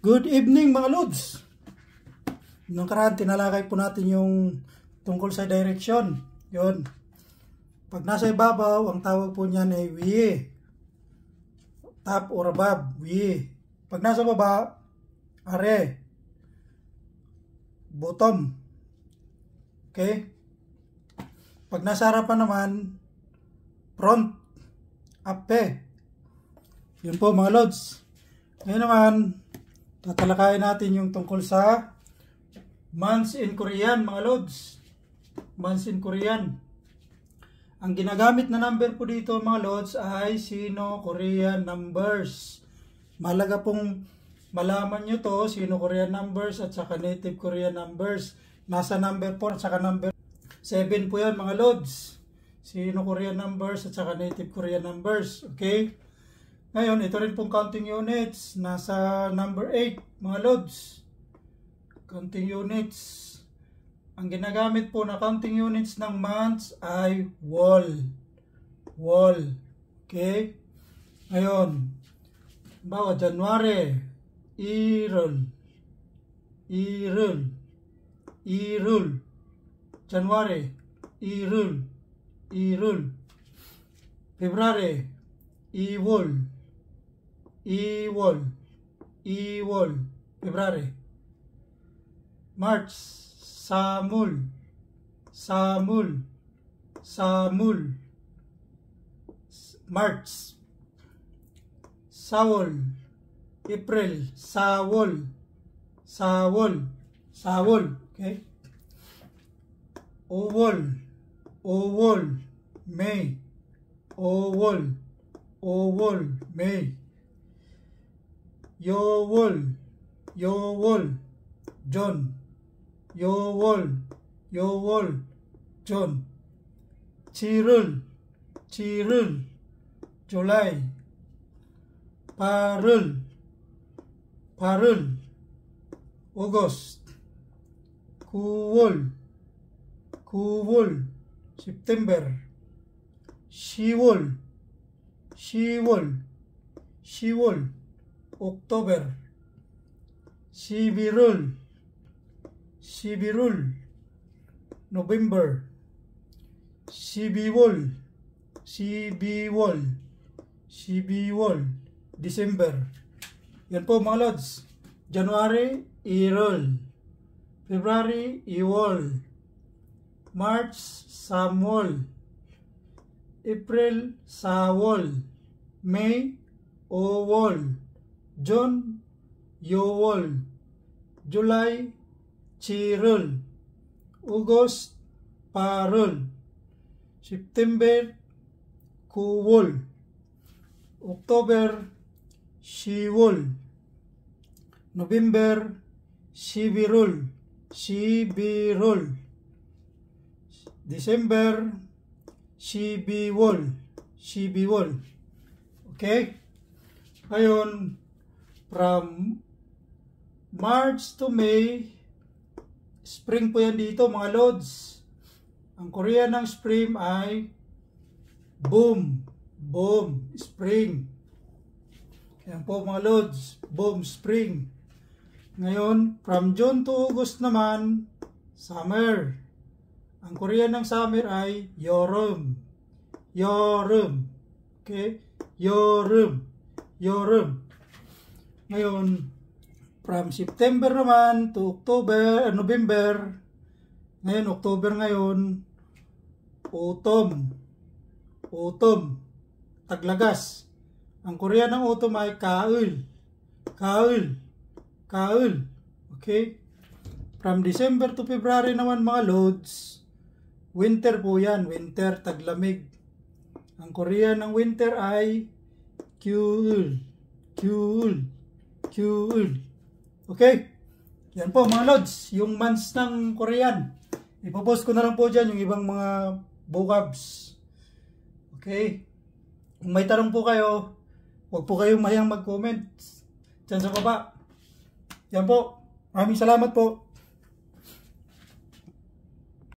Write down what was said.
Good evening mga lods. Nung karaan tinalakay po natin yung tungkol sa direction. Yun. Pag nasa ibabaw, ang tawag po niyan ay wiye. Top or above, wiye. Pag nasa baba, are. Bottom. Okay? Pag nasa harapan naman, front, ape. Yun po mga lods. Ngayon naman, tatalakayin natin yung tungkol sa months in Korean mga lods. Months in Korean. Ang ginagamit na number po dito mga lods ay Sino-Korean numbers. Mahalaga pong malaman nyo to, Sino-Korean numbers at saka native Korean numbers. Nasa number 4 at saka number 7 po yan mga lods. Sino-Korean numbers at saka native Korean numbers. Okay? Ngayon, ito rin pong counting units. Nasa number 8, mga lods. Counting units. Ang ginagamit po na counting units ng months ay wall. Wall. Okay? Ngayon, bawa January, Irul. Irul. Irul. January, Irul. Irul. February, Iwol. Iwol. Iwol. February. March. Samul. Samul. Samul. March. Sawol. April. Sawol. Sawol. Sawol. Okay? Owol. Owol. May. Owol. Owol. May. Yowol. Yowol. John. Yowol. Yowol. John. Chirul. Chirul. July. Parul. Parul. August. Kuwol. Kuwol. September. Shiwol. Shiwol. Shiwol. October. Sibirul. Sibirul. November. Sibiwol. Sibiwol. Sibiwol. December. Yan po mga lods. January, Irul. February, Iwol. March, Samwol. April, Sawol. May, Owol. June, Yowol. July, Chirul. August, Parul. September, Kuwol. October, Shiwol. November, Sibirul. Sibirul. December, Sibiwol. Sibiwol. Okay? Ngayon, from March to May, spring po yan dito mga lods. Ang Korean ng spring ay boom. Boom. Spring. Yan po mga lods. Boom. Spring. Ngayon, from June to August naman, summer. Ang Korean ng summer ay Yorum. Yorum. Okay? Yorum. Yorum. Ngayon, from September naman to October, November, ngayon, October ngayon, autumn. Autumn. Taglagas. Ang Korean ng autumn ay kaul. Kaul. Kaul. Okay? From December to February naman mga loads, winter po yan. Winter, taglamig. Ang Korean ng winter ay Kyul. Kyul. Kyul. Okay? Yan po mga lods, yung months ng Korean. Ipopost ko na lang po dyan yung ibang mga vocabs. Okay? Kung may tanong po kayo, huwag po kayong mahiyang mag-comment dyan sa baba. Yan po. Maraming salamat po.